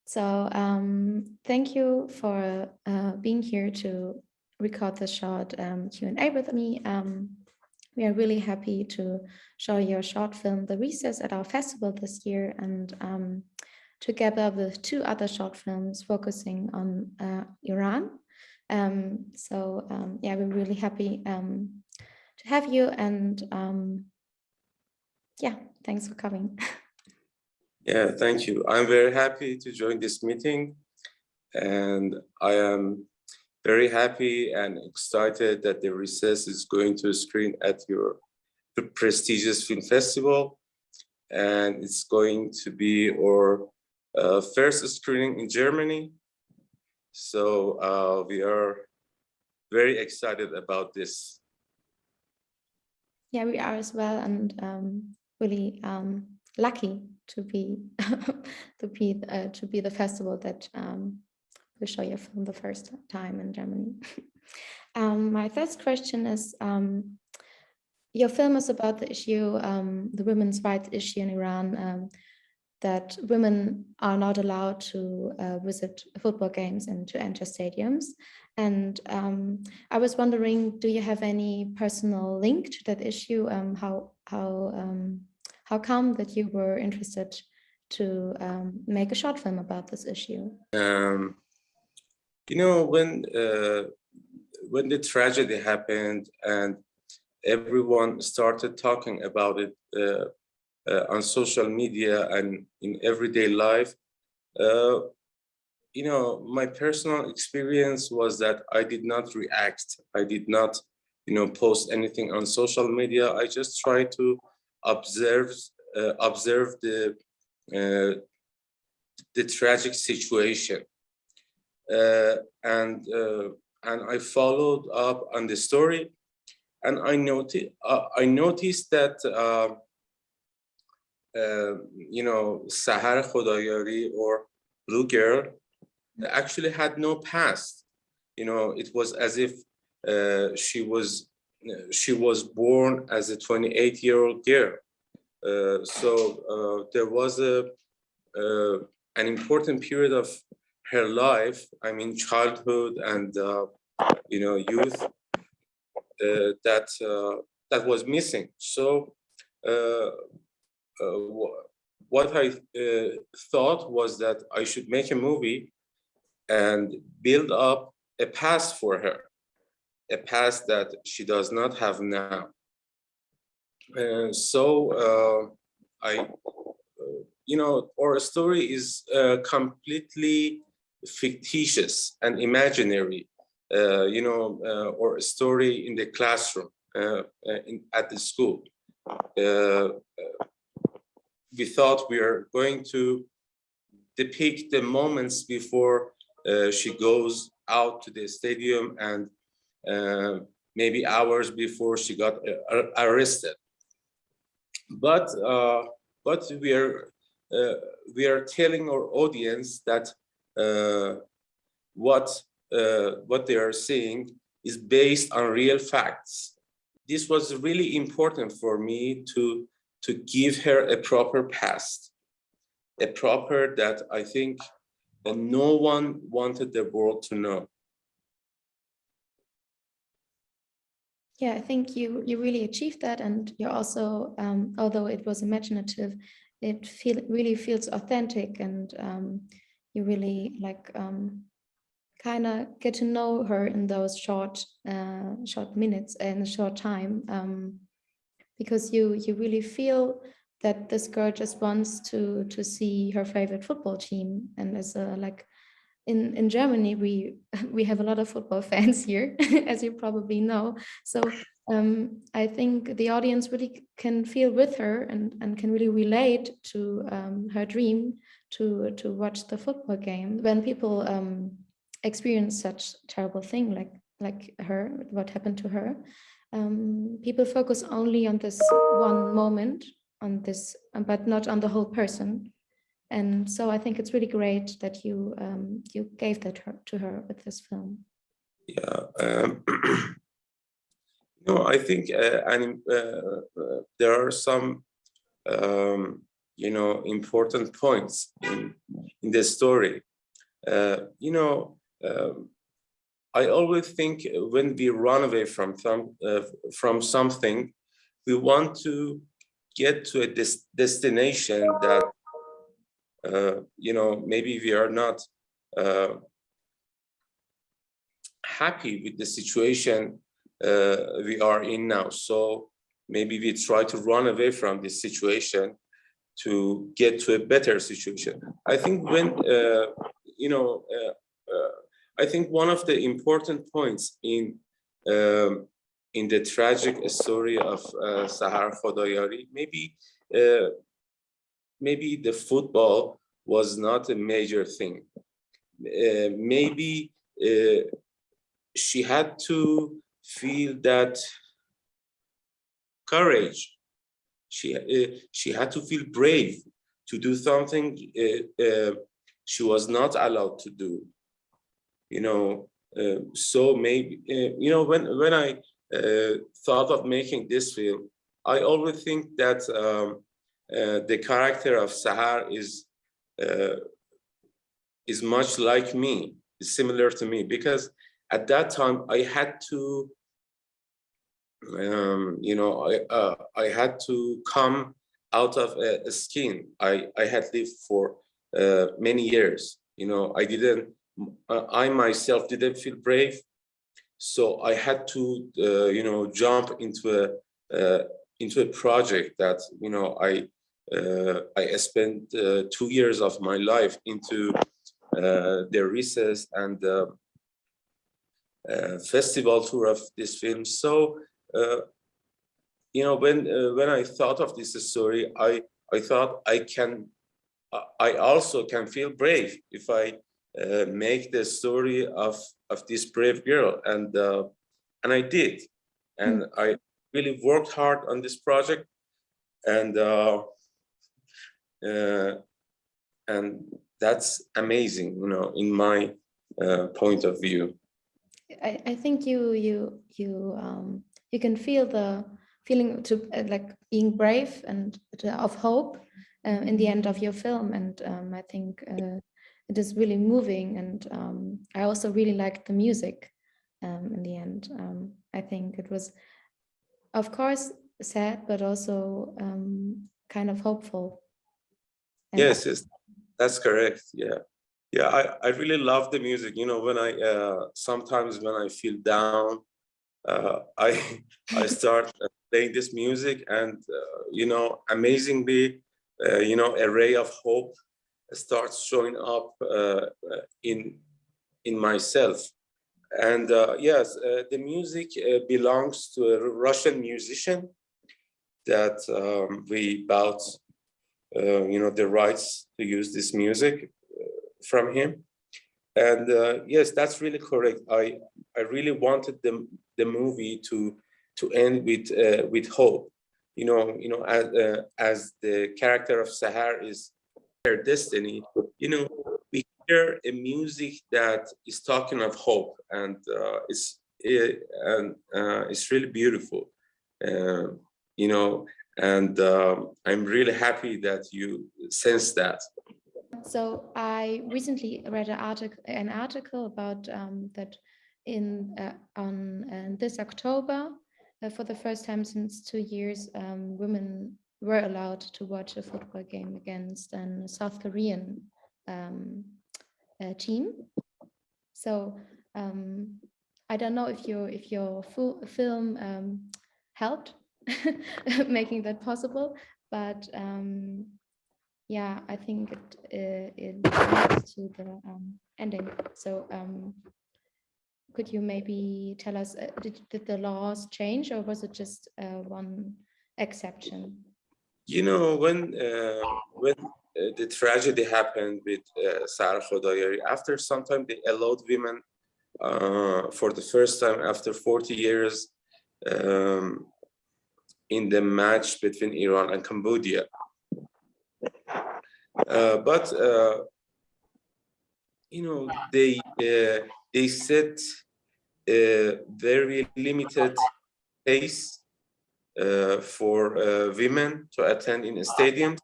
So thank you for being here to record this short Q&A with me. We are really happy to show your short film, The Recess, at our festival this year, and together with two other short films focusing on Iran. Yeah, we're really happy to have you, and yeah, thanks for coming. Yeah, thank you. I'm very happy to join this meeting, and I am very happy and excited that The Recess is going to screen at your prestigious film festival, and it's going to be our first screening in Germany. So we are very excited about this. Yeah, we are as well, and really lucky to be the festival that will show your film the first time in Germany. My first question is, your film is about the issue, the women's rights issue in Iran, that women are not allowed to visit football games and to enter stadiums. And I was wondering, do you have any personal link to that issue? How come that you were interested to make a short film about this issue? You know, when the tragedy happened and everyone started talking about it on social media and in everyday life, you know, my personal experience was that I did not react. I did not, you know, post anything on social media. I just tried to observe the tragic situation, and I followed up on the story, and I noticed that you know, Sahar, or Blue Girl actually had no past. You know, it was as if she was born as a 28-year-old girl. So there was an important period of her life, I mean childhood and you know, youth, that was missing. So what I thought was that I should make a movie and build up a past for her, a past that she does not have now. You know, our story is completely fictitious and imaginary. You know, or a story in the classroom, at the school. We thought we are going to depict the moments before she goes out to the stadium and maybe hours before she got arrested. But we are telling our audience that what they are seeing is based on real facts. This was really important for me to give her a proper past, a proper that I think that no one wanted the world to know. Yeah, I think you really achieved that, and you're also, although it was imaginative, it really feels authentic, and you really like kind of get to know her in those short minutes and a short time, because you really feel that this girl just wants to see her favorite football team. And as a, like in Germany, we have a lot of football fans here, as you probably know. So I think the audience really can feel with her and can really relate to her dream to watch the football game. When people experience such terrible thing like her, what happened to her, people focus only on this one moment, on this, but not on the whole person. And so I think it's really great that you gave that to her with this film. Yeah, no, I think there are some important points in the story. I always think when we run away from something, we want to get to a destination that maybe we are not happy with the situation we are in now. So maybe we try to run away from this situation to get to a better situation. I think I think one of the important points in the tragic story of Sahar Khodoyari, maybe the football was not a major thing. Maybe she had to feel that courage. She had to feel brave to do something she was not allowed to do. So maybe when I thought of making this film, I always think that the character of Sahar is much like me, is similar to me, because at that time I had to I had to come out of a skin I had lived for many years. I myself didn't feel brave, so I had to jump into a project that I spent 2 years of my life into the research and festival tour of this film. So when I thought of this story, I thought I also can feel brave if I make the story of this brave girl, and I did, and I really worked hard on this project, and that's amazing, in my point of view. I think you can feel the feeling to like being brave and of hope in the end of your film, and I think it is really moving, and I also really liked the music in the end. I think it was, of course, sad, but also kind of hopeful. And yes, that's correct. Yeah, I really love the music. When I sometimes when I feel down, I start playing this music, and amazingly, a ray of hope starts showing up in myself. And yes, the music belongs to a Russian musician that we bought the rights to use this music from him. And yes, that's really correct. I really wanted the movie to end with hope. As the character of Sahar is her destiny. We hear a music that is talking of hope, and it's really beautiful. And I'm really happy that you sense that. So I recently read an article about that on this October, for the first time since 2 years, women were allowed to watch a football game against a South Korean team. So I don't know if your film helped making that possible, but yeah, I think it leads to the ending. So could you maybe tell us, did the laws change, or was it just one exception? When the tragedy happened with Sahar Khodoyari, after some time they allowed women for the first time after 40 years in the match between Iran and Cambodia. But they set a very limited space for women to attend in stadiums.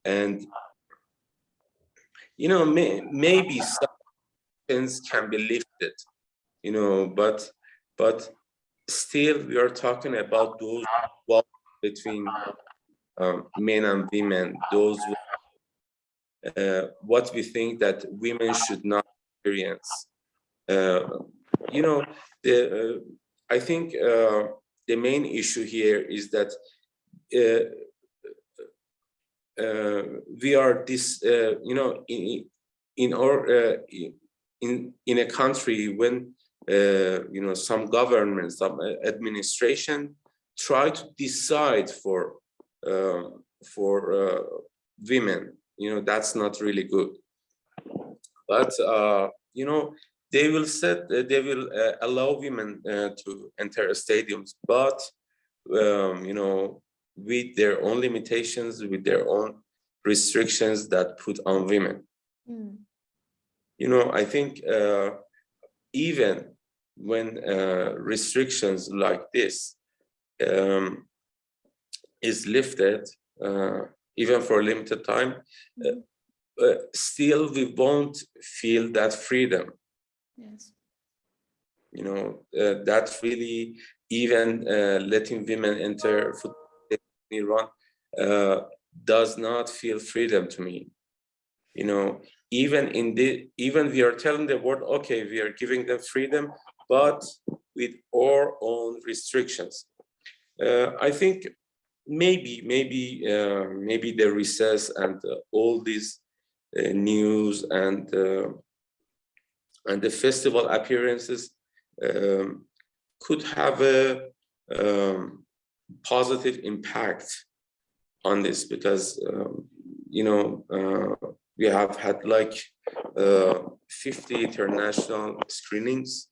and maybe some things can be lifted, but still we are talking about those walls between men and women, those what we think that women should not experience. I think the main issue here is that we are this, in a country when some government, some administration try to decide for women. That's not really good. But they will allow women to enter stadiums, but with their own limitations, with their own restrictions that put on women. I think even when restrictions like this is lifted, even for a limited time, still we won't feel that freedom. Yes. That really, even letting women enter football in Iran does not feel freedom to me. Even we are telling the world, okay, we are giving them freedom, but with our own restrictions. I think maybe the recess and all these news and the festival appearances could have a positive impact on this, because we have had like 50 international screenings,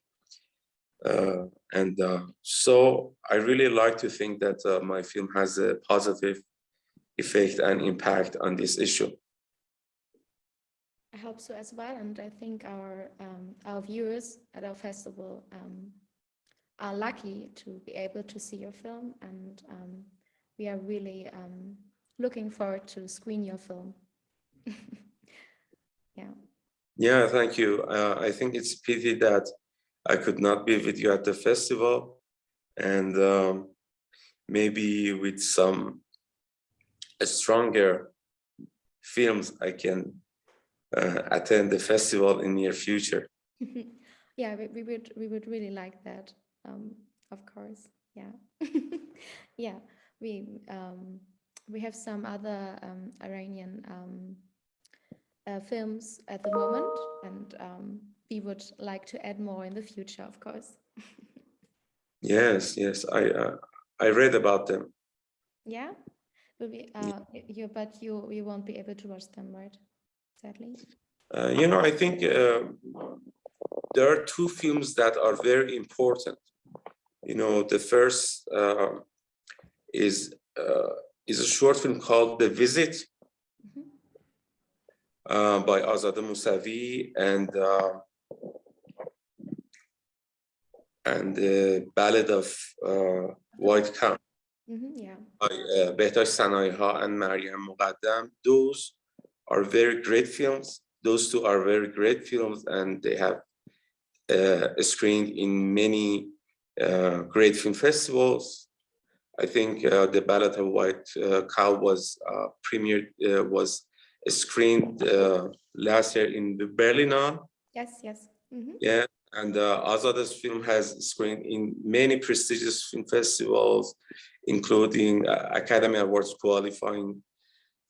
and so I really like to think that my film has a positive effect and impact on this issue. I hope so as well, and I think our viewers at our festival are lucky to be able to see your film, and we are really looking forward to screen your film. Yeah, thank you. I think it's a pity that I could not be with you at the festival, and maybe with some stronger films I can attend the festival in near future. Yeah, we would really like that, of course. Yeah. Yeah, we have some other Iranian films at the moment, and we would like to add more in the future, of course. Yes, I read about them. Yeah, but you won't be able to watch them, right? Sadly. I think there are two films that are very important. The first is a short film called The Visit, by Azad and the Ballad of White Cow by Behtash Sanaiha and Maryam Muqaddam. Those are very great films. Those two are very great films, and they have screened in many great film festivals. I think the Ballad of White Cow was was screened last year in the Berlin. Yes. Yeah, and Azad's film has screened in many prestigious film festivals, including Academy Awards qualifying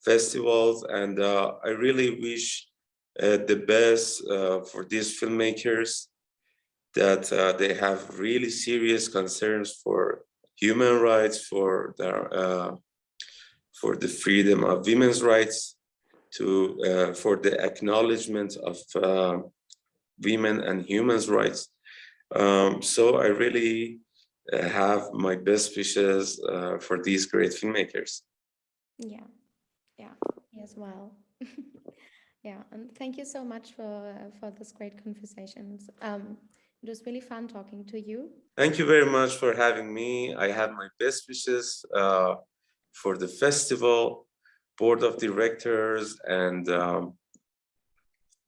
festivals. And I really wish the best for these filmmakers, that they have really serious concerns for human rights, for the freedom of women's rights, for the acknowledgement of women and humans' rights. So I really have my best wishes for these great filmmakers. Yeah, me as well. Yeah, and thank you so much for this great conversations. It was really fun talking to you. Thank you very much for having me. I have my best wishes for the festival. board of directors and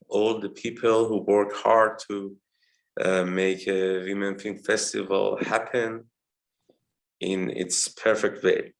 all the people who work hard to make a Women Film Festival happen in its perfect way.